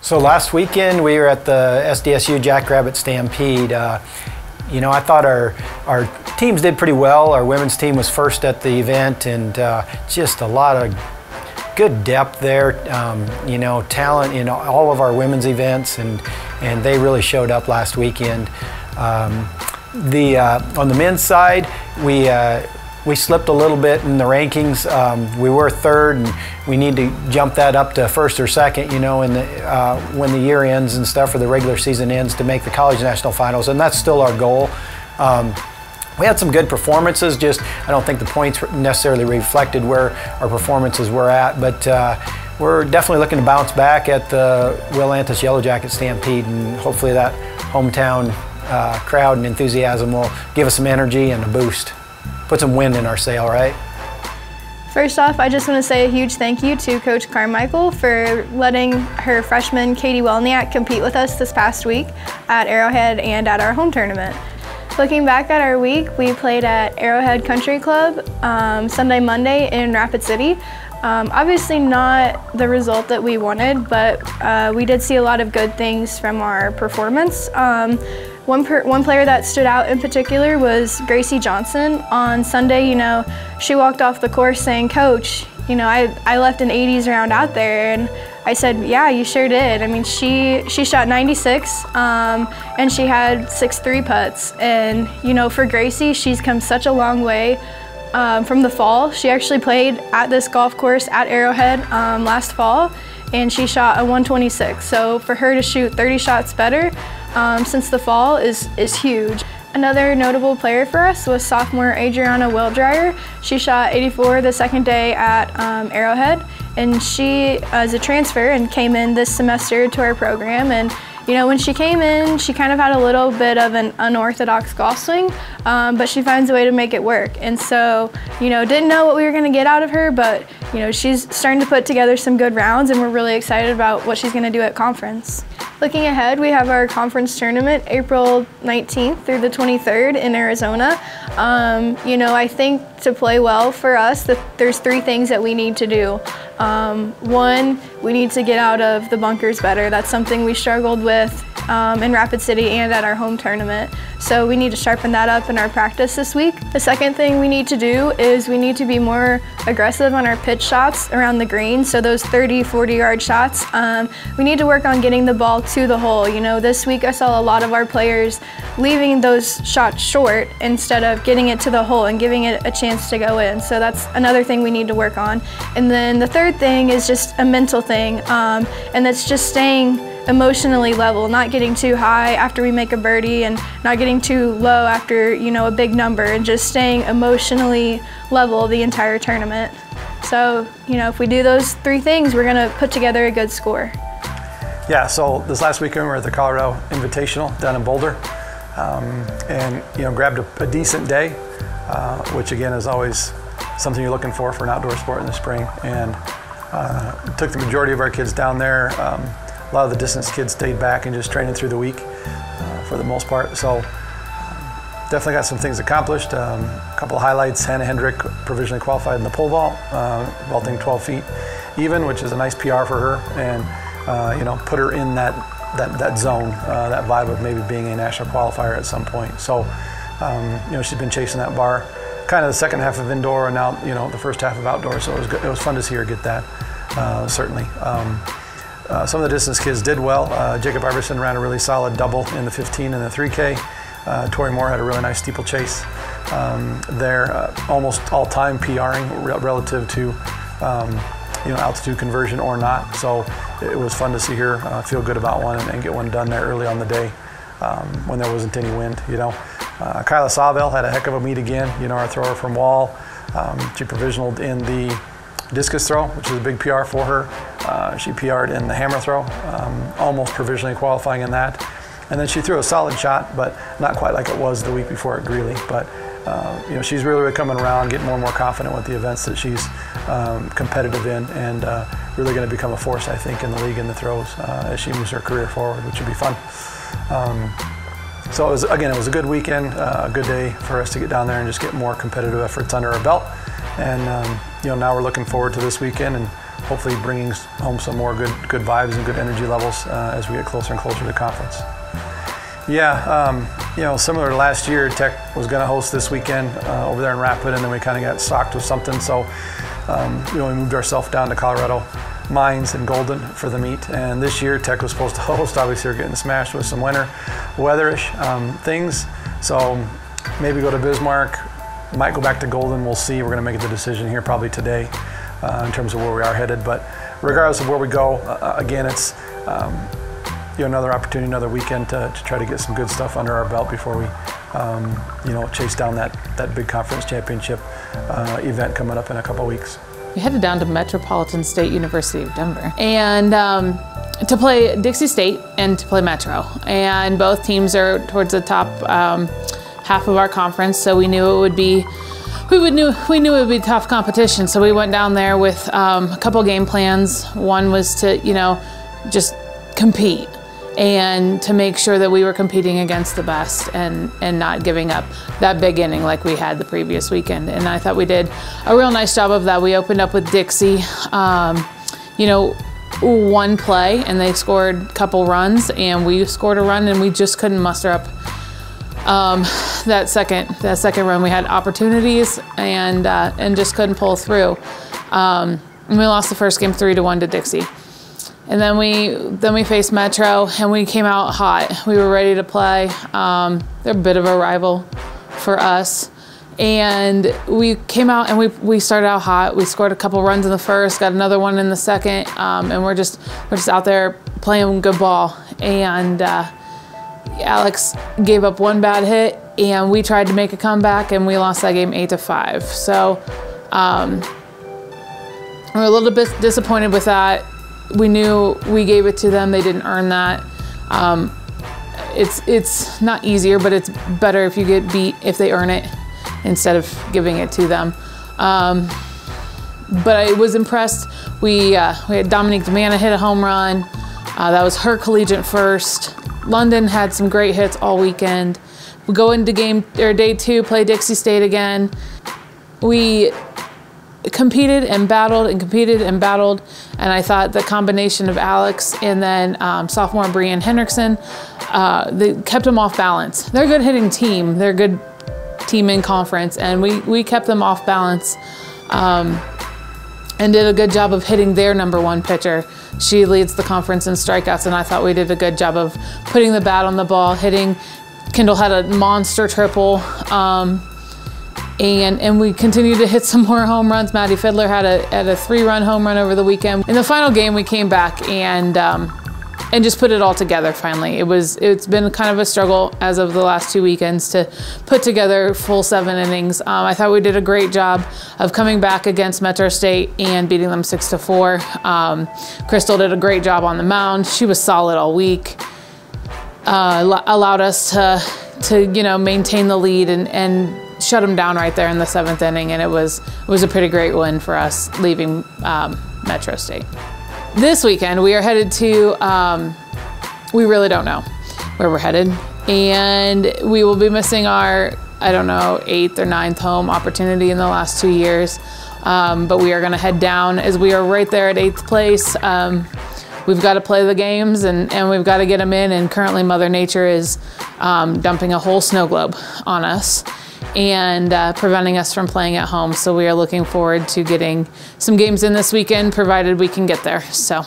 So last weekend we were at the SDSU Jackrabbit Stampede. You know, I thought our teams did pretty well. Our women's team was first at the event, and just a lot of good depth there. You know, talent in all of our women's events, and they really showed up last weekend. On the men's side, we slipped a little bit in the rankings. We were third, and we need to jump that up to first or second, you know, when the year ends and stuff, or the regular season ends, to make the college national finals, and that's still our goal. We had some good performances, just I don't think the points necessarily reflected where our performances were at, but we're definitely looking to bounce back at the Will Antis Yellow Jacket Stampede, and hopefully that hometown crowd and enthusiasm will give us some energy and a boost. Put some wind in our sail, right? First off, I just want to say a huge thank you to Coach Carmichael for letting her freshman Katie Welniak compete with us this past week at Arrowhead and at our home tournament. Looking back at our week, we played at Arrowhead Country Club Sunday, Monday in Rapid City. Obviously not the result that we wanted, but we did see a lot of good things from our performance. One player that stood out in particular was Gracie Johnson. On Sunday, you know, she walked off the course saying, "Coach, you know, I left an 80s round out there," and I said, "Yeah, you sure did." I mean, she shot 96, and she had 6 3-putts. And you know, for Gracie, she's come such a long way from the fall. She actually played at this golf course at Arrowhead last fall, and she shot a 126. So for her to shoot 30 shots better since the fall is huge. Another notable player for us was sophomore Adriana Wildryer. She shot 84 the second day at Arrowhead, and she is a transfer and came in this semester to our program. And you know, when she came in, she kind of had a little bit of an unorthodox golf swing, but she finds a way to make it work. And so, you know, didn't know what we were going to get out of her, but you know, she's starting to put together some good rounds, and we're really excited about what she's going to do at conference. Looking ahead, we have our conference tournament April 19th through the 23rd in Arizona. You know, I think to play well for us, there's 3 things that we need to do. One, we need to get out of the bunkers better. That's something we struggled with in Rapid City and at our home tournament. So we need to sharpen that up in our practice this week. The second thing we need to do is we need to be more aggressive on our pitch shots around the green. So those 30, 40-yard shots, we need to work on getting the ball to the hole. You know, this week I saw a lot of our players leaving those shots short instead of getting it to the hole and giving it a chance to go in. So that's another thing we need to work on. And then the third thing is just a mental thing, and that's just staying emotionally level, not getting too high after we make a birdie and not getting too low after, you know, a big number, and just staying emotionally level the entire tournament. So, you know, if we do those 3 things, we're gonna put together a good score. Yeah, so this last weekend we were at the Colorado Invitational down in Boulder, and you know, grabbed a decent day, which again is always something you're looking for an outdoor sport in the spring, and took the majority of our kids down there. A lot of the distance kids stayed back and just training through the week for the most part. So definitely got some things accomplished. A couple of highlights: Hannah Hendrick provisionally qualified in the pole vault, vaulting 12 feet even, which is a nice PR for her, and you know, put her in that zone, that vibe of maybe being a national qualifier at some point. So you know, she's been chasing that bar, kind of the second half of indoor, and now, you know, the first half of outdoor. So it was good. It was fun to see her get that, certainly. Some of the distance kids did well. Jacob Iverson ran a really solid double in the 15 and the 3K. Tori Moore had a really nice steeplechase there, almost all-time PRing relative to you know, altitude conversion or not. So it was fun to see her feel good about one and get one done there early on the day when there wasn't any wind. You know, Kyla Sawville had a heck of a meet again. You know, our thrower from Wall. She provisionaled in the discus throw, which is a big PR for her. She PR'd in the hammer throw, almost provisionally qualifying in that. And then she threw a solid shot, but not quite like it was the week before at Greeley. But you know, she's really coming around, getting more and more confident with the events that she's competitive in, and really going to become a force, I think, in the league in the throws as she moves her career forward, which will be fun. So it was a good weekend, a good day for us to get down there and just get more competitive efforts under our belt. And you know, now we're looking forward to this weekend and hopefully bringing home some more good vibes and good energy levels as we get closer and closer to conference. Yeah, similar to last year, Tech was going to host this weekend over there in Rapid, and then we kind of got socked with something. So, we moved ourselves down to Colorado Mines and Golden for the meet. And this year, Tech was supposed to host. Obviously, we're getting smashed with some winter weatherish things. So, maybe go to Bismarck. Might go back to Golden. We'll see. We're going to make the decision here probably today in terms of where we are headed. But regardless of where we go, again, it's another opportunity, another weekend to try to get some good stuff under our belt before we, chase down that big conference championship event coming up in a couple weeks. We headed down to Metropolitan State University of Denver and to play Dixie State and to play Metro. And both teams are towards the top half of our conference, so we knew it would be we knew it would be tough competition. So we went down there with a couple game plans. One was to just compete, and to make sure that we were competing against the best and not giving up that big inning like we had the previous weekend. And I thought we did a real nice job of that. We opened up with Dixie, one play, and they scored a couple runs, and we scored a run, and we just couldn't muster up that second run. We had opportunities and just couldn't pull through. And we lost the first game 3-1 to Dixie. And then we faced Metro, and we came out hot. We were ready to play. They're a bit of a rival for us. And we came out and we started out hot. We scored a couple runs in the first, got another one in the second, and we're just out there playing good ball. And Alex gave up one bad hit, and we tried to make a comeback, and we lost that game 8-5. So we're a little bit disappointed with that. We knew we gave it to them. They didn't earn that. It's not easier, but it's better if you get beat if they earn it instead of giving it to them. But I was impressed. We had Dominique Demana hit a home run. That was her collegiate first. London had some great hits all weekend. We go into day 2, play Dixie State again. We competed and battled, and I thought the combination of Alex and then sophomore Brianne Hendrickson, they kept them off balance. They're a good hitting team. They're a good team in conference, and we kept them off balance and did a good job of hitting their number 1 pitcher. She leads the conference in strikeouts, and I thought we did a good job of putting the bat on the ball, hitting. Kendall had a monster triple. And we continued to hit some more home runs. Maddie Fiddler had a 3-run home run over the weekend. In the final game, we came back and just put it all together finally. It's been kind of a struggle as of the last 2 weekends to put together full 7 innings. I thought we did a great job of coming back against Metro State and beating them 6-4. Crystal did a great job on the mound. She was solid all week. Allowed us to maintain the lead and shut them down right there in the 7th inning, and it was a pretty great win for us leaving Metro State. This weekend we are headed to, we really don't know where we're headed, and we will be missing our, 8th or 9th home opportunity in the last 2 years, but we are going to head down as we are right there at 8th place. We've got to play the games and we've got to get them in, and currently Mother Nature is dumping a whole snow globe on us and preventing us from playing at home. So we are looking forward to getting some games in this weekend, provided we can get there. So.